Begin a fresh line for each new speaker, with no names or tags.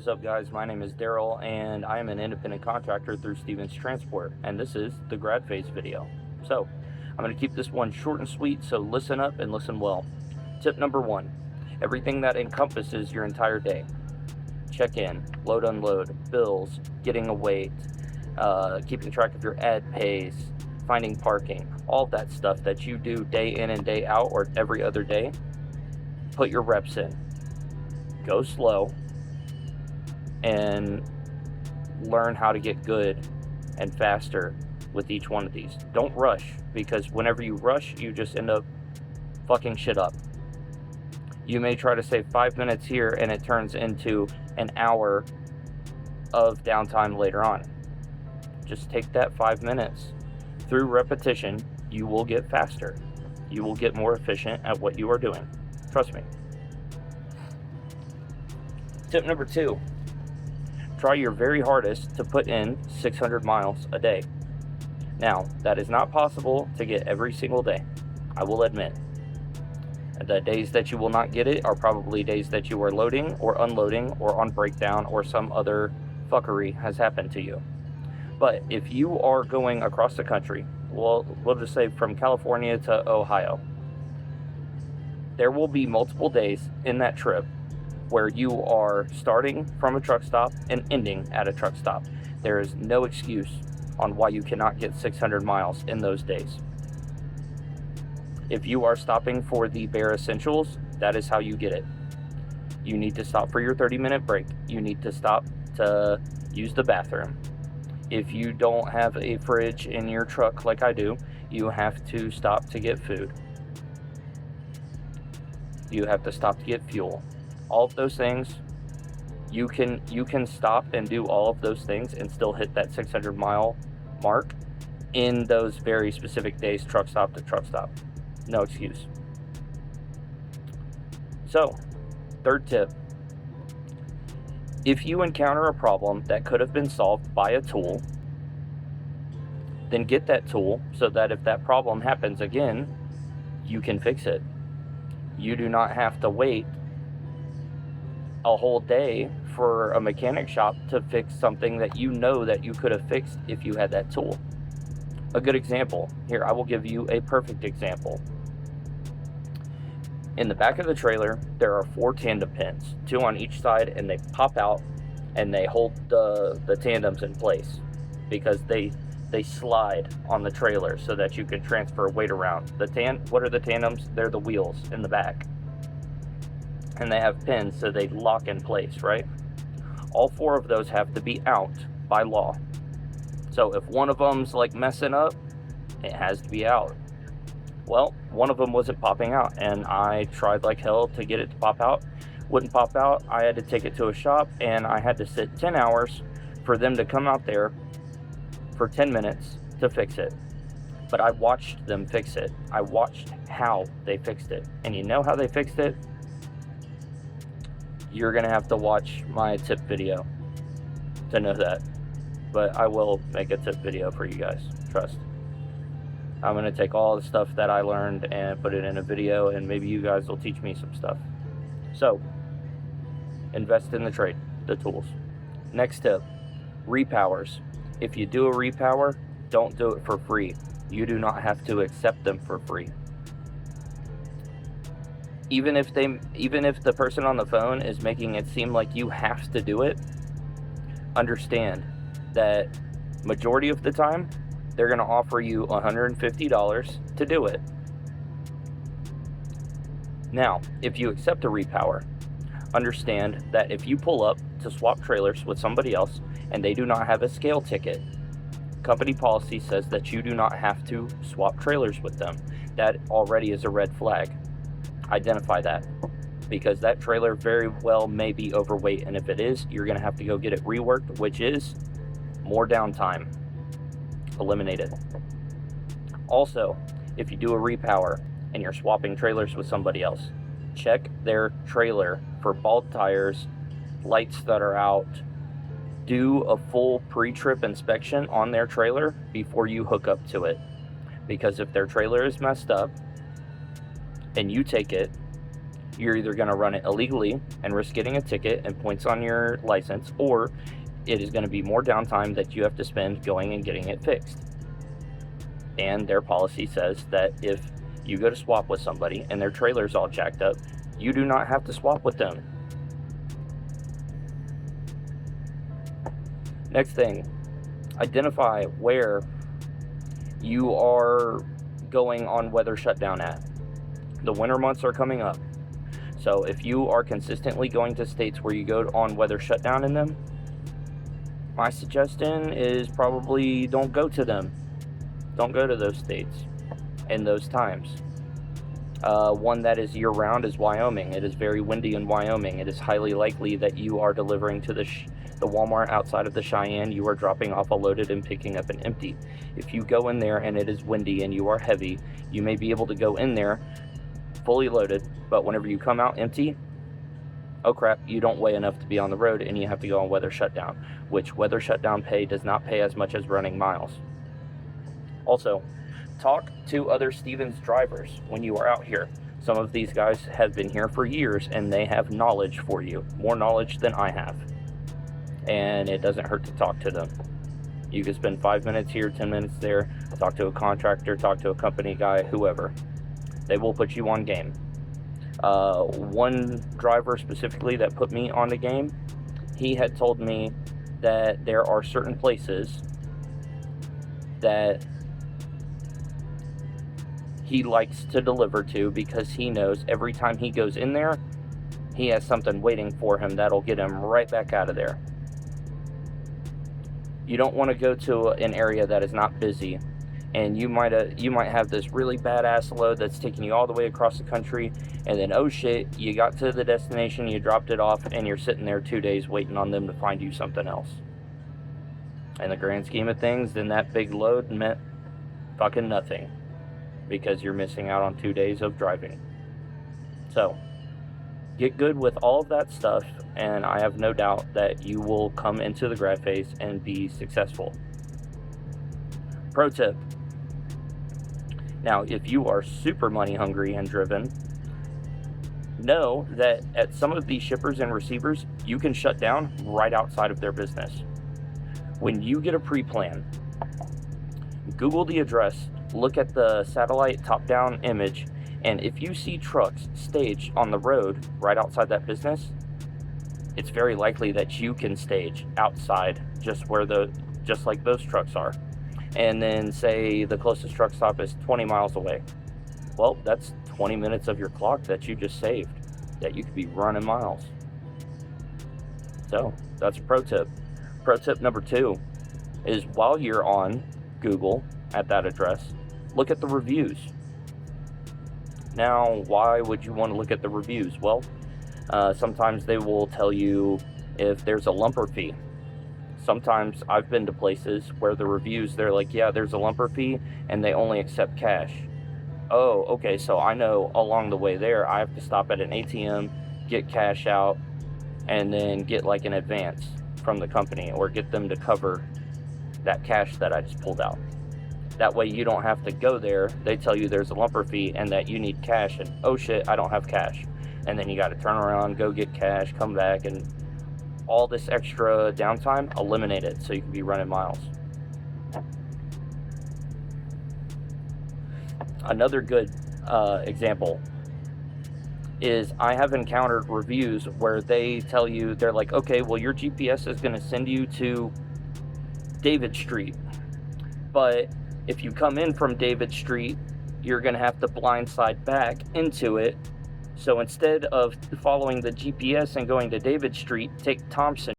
is up, guys? My name is Daryl, and I am an independent contractor through Stevens Transport, and this is the grad phase video. So, I'm going to keep this one short and sweet, so listen up and listen well. Tip number 1, everything that encompasses your entire day. Check-in, load unload, bills, getting a weight, keeping track of your ad pays, finding parking, all that stuff that you do day in and day out or every other day. Put your reps in. Go slow and learn how to get good and faster with each one of these. Don't rush, because whenever you rush, you just end up fucking shit up. You may try to save 5 minutes here and it turns into an hour of downtime later on. Just take that 5 minutes. Through repetition, you will get faster. You will get more efficient at what you are doing. Trust me. Tip number 2, try your very hardest to put in 600 miles a day. Now, that is not possible to get every single day, I will admit. The days that you will not get it are probably days that you are loading or unloading or on breakdown or some other fuckery has happened to you. But if you are going across the country, we'll just say from California to Ohio, there will be multiple days in that trip where you are starting from a truck stop and ending at a truck stop. There is no excuse on why you cannot get 600 miles in those days. If you are stopping for the bare essentials, that is how you get it. You need to stop for your 30-minute break. You need to stop to use the bathroom. If you don't have a fridge in your truck like I do, you have to stop to get food. You have to stop to get fuel. All of those things, you can stop and do all of those things and still hit that 600 mile mark in those very specific days, truck stop to truck stop. No excuse. So, third tip. If you encounter a problem that could have been solved by a tool, then get that tool so that if that problem happens again, you can fix it. You do not have to wait a whole day for a mechanic shop to fix something that you know that you could have fixed if you had that tool. A good example, here I will give you a perfect example. In the back of the trailer, there are 4 tandem pins, 2 on each side, and they pop out and they hold the tandems in place because they slide on the trailer so that you can transfer weight around. What are the tandems? They're the wheels in the back. And they have pins so they lock in place, right? All 4 of those have to be out by law. So if one of them's like messing up, it has to be out. Well, one of them wasn't popping out, and I tried like hell to get it to pop out. Wouldn't pop out. I had to take it to a shop, and I had to sit 10 hours for them to come out there for 10 minutes to fix it. But I watched them fix it. I watched how they fixed it. And you know how they fixed it? You're gonna have to watch my tip video to know that. But I will make a tip video for you guys, trust. I'm gonna take all the stuff that I learned and put it in a video, and maybe you guys will teach me some stuff. So, invest in the trade, the tools. Next tip, repowers. If you do a repower, don't do it for free. You do not have to accept them for free. Even if the person on the phone is making it seem like you have to do it, understand that majority of the time, they're going to offer you $150 to do it. Now, if you accept a repower, understand that if you pull up to swap trailers with somebody else and they do not have a scale ticket, company policy says that you do not have to swap trailers with them. That already is a red flag. Identify that, because that trailer very well may be overweight, and if it is, you're going to have to go get it reworked, which is more downtime. Eliminate it. Also, if you do a repower and you're swapping trailers with somebody else, check their trailer for bald tires, lights that are out. Do a full pre-trip inspection on their trailer before you hook up to it, because if their trailer is messed up and you take it, You're either going to run it illegally and risk getting a ticket and points on your license, or it is going to be more downtime that you have to spend going and getting it fixed. And their policy says that if you go to swap with somebody and their trailer's all jacked up, you do not have to swap with them. Next thing, identify where you are going on weather shutdown at. The winter months are coming up. So if you are consistently going to states where you go on weather shutdown in them, my suggestion is probably don't go to them. Don't go to those states in those times. One that is year-round is Wyoming. It is very windy in Wyoming. It is highly likely that you are delivering to the Walmart outside of the Cheyenne. You are dropping off a loaded and picking up an empty. If you go in there and it is windy and you are heavy, you may be able to go in there fully loaded, but whenever you come out empty, oh crap, you don't weigh enough to be on the road and you have to go on weather shutdown, which weather shutdown pay does not pay as much as running miles. Also, talk to other Stevens drivers when you are out here. Some of these guys have been here for years and they have knowledge for you, more knowledge than I have. And it doesn't hurt to talk to them. You can spend 5 minutes here, 10 minutes there, talk to a contractor, talk to a company guy, whoever. They will put you on game. One driver specifically that put me on the game, he had told me that there are certain places that he likes to deliver to because he knows every time he goes in there, he has something waiting for him that'll get him right back out of there. You don't want to go to an area that is not busy, and you might have this really badass load that's taking you all the way across the country, and then oh shit, you got to the destination, you dropped it off, and you're sitting there 2 days waiting on them to find you something else. In the grand scheme of things, then that big load meant fucking nothing, because you're missing out on 2 days of driving. So, get good with all of that stuff, and I have no doubt that you will come into the grad phase and be successful. Pro tip. Now, if you are super money hungry and driven, know that at some of these shippers and receivers, you can shut down right outside of their business. When you get a pre-plan, Google the address, look at the satellite top-down image, and if you see trucks staged on the road right outside that business, it's very likely that you can stage outside just like those trucks are. And then say the closest truck stop is 20 miles away. Well, that's 20 minutes of your clock that you just saved, that you could be running miles. So that's a pro tip. Pro tip number 2 is while you're on Google at that address, look at the reviews. Now, why would you want to look at the reviews? Well, sometimes they will tell you if there's a lumper fee. Sometimes I've been to places where the reviews, they're like, yeah, there's a lumper fee, and they only accept cash. Oh, okay, so I know along the way there, I have to stop at an ATM, get cash out, and then get like an advance from the company, or get them to cover that cash that I just pulled out. That way you don't have to go there, they tell you there's a lumper fee, and that you need cash, and oh shit, I don't have cash. And then you gotta turn around, go get cash, come back, and all this extra downtime, eliminate it so you can be running miles. Another good example is I have encountered reviews where they tell you, they're like, okay, well, your GPS is going to send you to David Street, but if you come in from David Street, you're going to have to blindside back into it. So instead of following the GPS and going to David Street, take Thompson